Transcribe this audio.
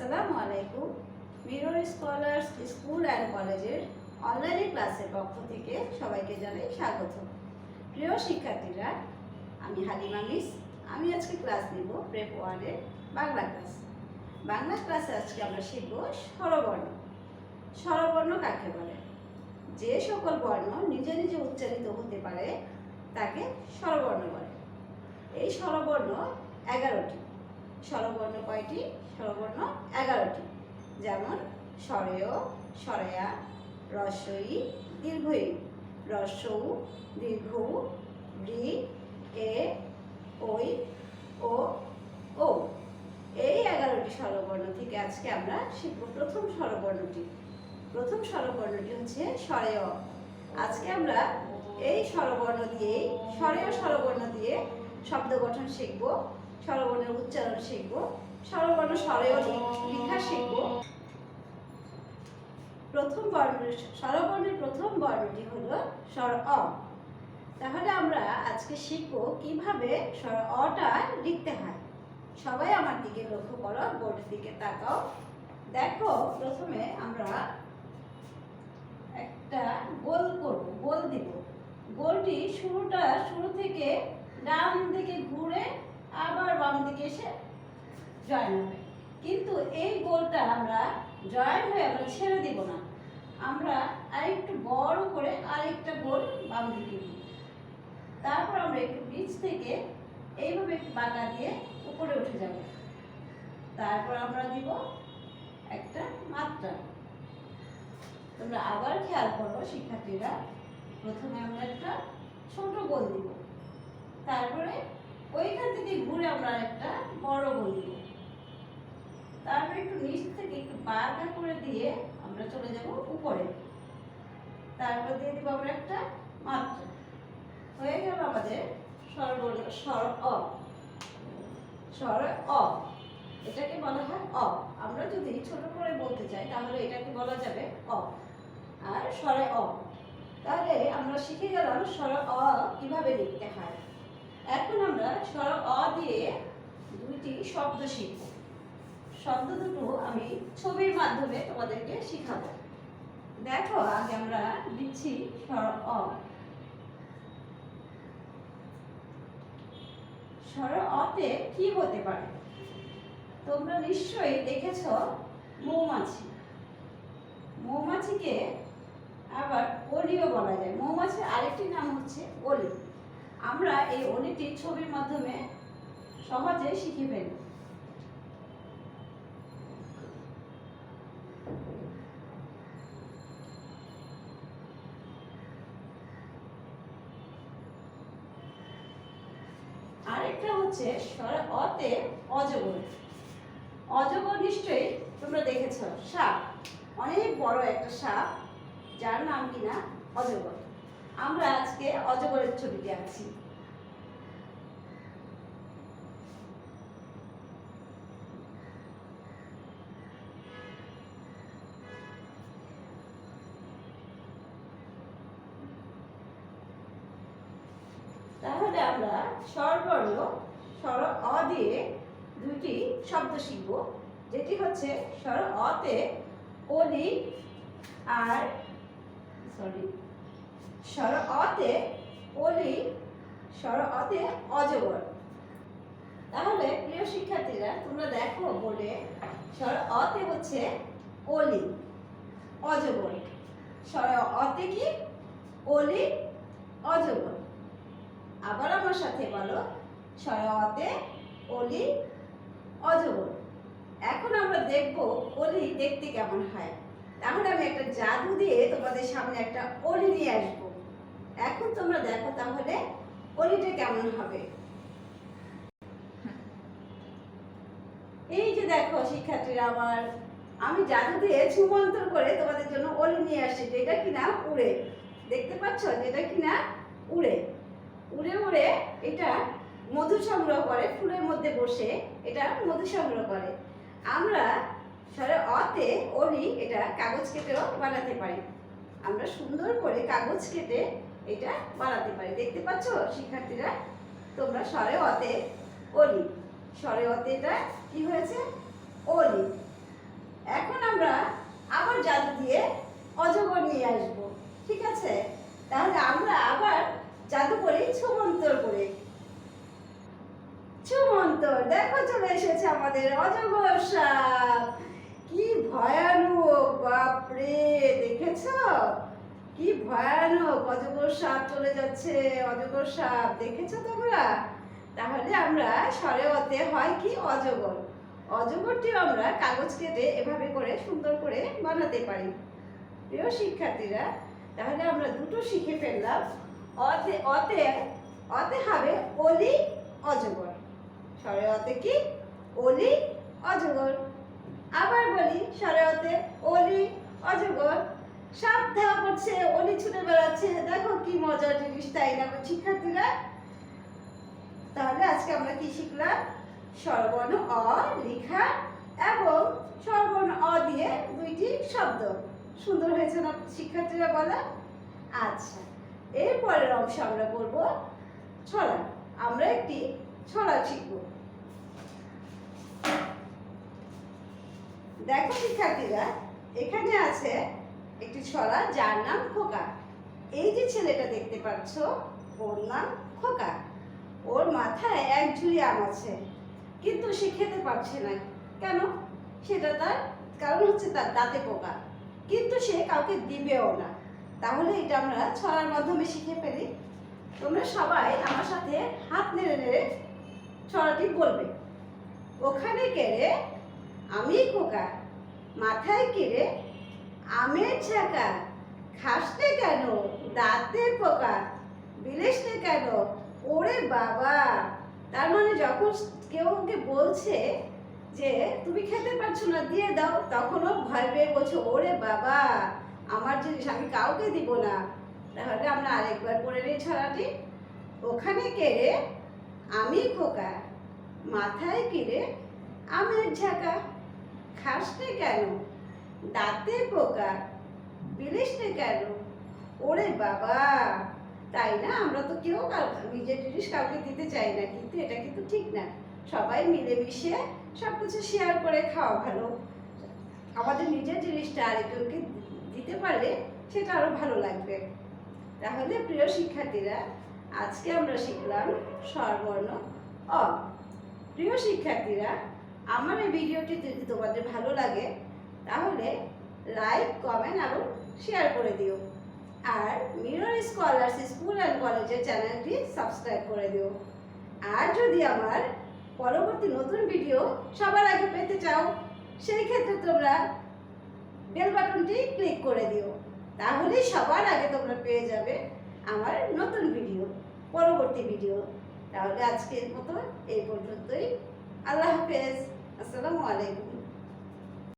আসসালামু আলাইকুম। Mirror scholars school and কলেজের অনলাইন ক্লাসের পক্ষ থেকে সবাইকে জানাই স্বাগত। প্রিয় শিক্ষার্থীরা, আমি হালিমা মিস। আমি আজকে ক্লাস নেব প্রেপ 1-এর বাংলা ক্লাস। বাংলা ক্লাসে আজকে আমরা শিখব স্বরবর্ণ। স্বরবর্ণ কাকে বলে? যে সকল বর্ণ নিজে নিজে উচ্চারিত হতে পারে তাকে স্বরবর্ণ বলে। এই স্বরবর্ণ 11টি। স্বরবর্ণ কয়টি? স্বরবর্ণ 11টি। যেমন স্বরেয়, স্বরেয়া, রস্বই, দীর্ঘই, রস্বউ, দীর্ঘউ, ঋ, এ, ওই, ও, ও। এই 11টি স্বরবর্ণ থেকে আজকে আমরা শিখব প্রথম স্বরবর্ণটি। প্রথম স্বরবর্ণটি হচ্ছে স্বরেয়। আজকে আমরা এই স্বরবর্ণ দিয়েই স্বরেয় স্বরবর্ণ দিয়ে শব্দ গঠন শিখব, স্বরবর্ণের উচ্চারণ শিখব, স্বরবর্ণ স্বরেয় লেখা শিখব। স্বরবর্ণের প্রথম বর্ণটি হলো স্বর অ। তাহলে আমরা আজকে শিখব কিভাবে স্বর অটা লিখতে হয়। সবাই আমার দিকে লক্ষ্য করো, বোর্ডের দিকে তাকাও। দেখো, প্রথমে আমরা একটা গোল করব, গোল দিব। গোলটি শুরু থেকে ডান দিকে ঘুরে আবার বাম দিকে এসে জয়েন হবে। কিন্তু এই গোলটা আমরা জয়েন হয়ে আমরা ছেড়ে দিব না, আমরা আরেকটু বড় করে আরেকটা গোল বাম দিকে দিব। তারপর আমরা একটু নিচ থেকে এইভাবে একটু বাঁকা দিয়ে উপরে উঠে যাব। তারপর আমরা দিব একটা মাত্রা। তোমরা আবার খেয়াল করো শিক্ষার্থীরা, প্রথমে আমরা একটা ছোট গোল দিব, তারপরে ওইখান থেকে ঘুরে আমরা একটা বড় গোল দিব, তারপরে একটু নিচ থেকে একটু বাঁকা করে দিয়ে আমরা চলে যাব উপরে। তারপর দিয়ে দিব আমরা একটা মাত্রা। হয়ে গেল আমাদের স্বরবর্ণ স্বর অ। স্বর অ, এটাকে বলা হয় অ। আমরা যদি ছোট করে বলতে চাই তাহলে এটাকে বলা যাবে অ। আর স্বরে অ। তাহলে আমরা শিখে গেলাম স্বর অ কিভাবে লিখতে হয়। এখন আমরা স্বর অ দিয়ে দুইটি শব্দ শিখব। শব্দ দুটো আমি ছবির মাধ্যমে তোমাদেরকে শিখাবো। দেখো, আগে আমরা লিখছি স্বর অ। স্বর অতে কি হতে পারে? তোমরা নিশ্চয়ই দেখেছ মৌমাছি। মৌমাছিকে আবার অলিও বলা যায়। মৌমাছির আরেকটি নাম হচ্ছে অলি। আমরা এই অলিটি ছবির মাধ্যমে সহজে শিখে ফেলি। আরেকটা হচ্ছে স্বর অতে অজগর। অজগর নিশ্চয়ই তোমরা দেখেছ, সাপ, অনেক বড় একটা সাপ, যার নাম কিনা অজগর। আমরা আজকে অজগরের ছবিটি আঁকছি। তাহলে আমরা স্বরবর্ণ স্বর অ দিয়ে দুইটি শব্দ শিখব, যেটি হচ্ছে স্বর অতে অলি আর স্বর অতে অলি, স্বর অতে অজগর। তাহলে প্রিয় শিক্ষার্থীরা, তোমরা দেখো বোর্ডে স্বর অতে হচ্ছে অলি, অজগর। স্বর অতে কি? অলি, অজগর। আবার আমার সাথে বলো, স্বর অতে অলি, অজগর। এখন আমরা দেখব অলি দেখতে কেমন হয়। তাহলে আমি একটা জাদু দিয়ে তোমাদের সামনে একটা অলি নিয়ে আসবো। এখন তোমরা দেখো তাহলে অলিটা কেমন হবে। এই যে দেখো শিক্ষার্থীরা, আমি জাদু দিয়ে ছুমন্তর করে তোমাদের জন্য অলি নিয়ে আসছি, যেটা কিনা উড়ে। দেখতে পাচ্ছ, যেটা কিনা উড়ে উড়ে উড়ে এটা মধু সংগ্রহ করে। ফুলের মধ্যে বসে এটা মধু সংগ্রহ করে। আমরা স্বরে অতে অলি এটা কাগজ কেটেও বানাতে পারি। আমরা সুন্দর করে কাগজ কেটে এটা বানাতে পারি। দেখতে পাচ্ছ শিক্ষার্থীরা, তোমরা স্বরে অতে অলি, স্বরে অতে এটা কি হয়েছে? অলি। আমাদের অজগর সাপ। কি ভয়ানক, বাপরে, দেখেছো? কি ভয়ানক অজগর সাপ চলে যাচ্ছে। অজগর সাপ দেখেছো তোমরা? তাহলে আমরা স্বরে অতে হয় কি অজগর। অজগরটি আমরা কাগজ কেটে এভাবে করে সুন্দর করে বানাতে পারি। প্রিয় শিক্ষার্থীরা, তাহলে আমরা দুটো শিখে ফেললাম। অতে অতে অতে হবে অলি অজগর। স্বরে অতে কি অলি অজগর। আবার বলি, স্বরে অতে অলি অজগর। সাপ ধাওয়া করছে, অলি ছুটে বেড়াচ্ছে। দেখো কি মজার জিনিস, তাই না শিক্ষার্থীরা? তাহলে আজকে আমরা কি শিখলাম? স্বরবর্ণ অ লেখা এবং স্বরবর্ণ অ দিয়ে দুইটি শব্দ। সুন্দর হয়েছে না শিক্ষার্থীরা, বলা? আচ্ছা, এরপরের অংশ আমরা করব ছড়া। আমরা একটি ছড়া শিখব। দেখো শিক্ষার্থীরা, এখানে আছে একটি ছড়া যার নাম খোকা। এই যে ছেলেটা দেখতে পাচ্ছ, ওর নাম খোকা। ওর মাথায় এক ঝুড়ি আম আছে, কিন্তু সে খেতে পারছে না। কেন? সেটা তার কারণ হচ্ছে তার দাঁতে পোকা, কিন্তু সে কাউকে দিবেও না। তাহলে এটা আমরা ছড়ার মাধ্যমে শিখে ফেলি। তোমরা সবাই আমার সাথে হাত নেড়ে নেড়ে ছড়াটি বলবে। ওখানে কেড়ে আমি খোকা, মাথায় কেড়ে আমের ঝাঁকা, খাসতে কেন দাঁতে পোকা, বিলেসতে কেন ওরে বাবা। তার মানে যখন কেউ ওকে বলছে যে তুমি খেতে পারছো না, দিয়ে দাও, তখন ও ভয় পেয়ে বলছে ওরে বাবা, আমার জিনিস আমি কাউকে দিব না। তাহলে আমরা আরেকবার পড়ে নিই ছড়াটি। ওখানে কেড়ে আমি খোকা, মাথায় কেড়ে আমের ঝাঁকা, খাসতে কেন দাঁতে পোকা, বিলিসতে কেন ওরে বাবা। তাই না? আমরা তো কেউ নিজের জিনিস কাউকে দিতে চাই না, কিন্তু এটা কিন্তু ঠিক না। সবাই মিলেমিশে সব কিছু শেয়ার করে খাওয়া ভালো। আমাদের নিজের জিনিসটা আরেকজনকে দিতে পারলে সেটা আরো ভালো লাগবে। তাহলে প্রিয় শিক্ষার্থীরা, আজকে আমরা শিখলাম স্বরবর্ণ অ। প্রিয় শিক্ষার্থীরা, আমার এই ভিডিওটি যদি তোমাদের ভালো লাগে তাহলে লাইক, কমেন্ট এবং শেয়ার করে দিও। আর মিরর স্কলার্স স্কুল অ্যান্ড কলেজের চ্যানেলটি সাবস্ক্রাইব করে দিও। আর যদি আমার পরবর্তী নতুন ভিডিও সবার আগে পেতে চাও, সেই ক্ষেত্রে তোমরা বেল বাটনটি ক্লিক করে দিও। তাহলেই সবার আগে তোমরা পেয়ে যাবে আমার নতুন ভিডিও, পরবর্তী ভিডিও। তাহলে আজকের মতো এই পর্যন্তই। আল্লাহ হাফেজ। আসসালামু আলাইকুম।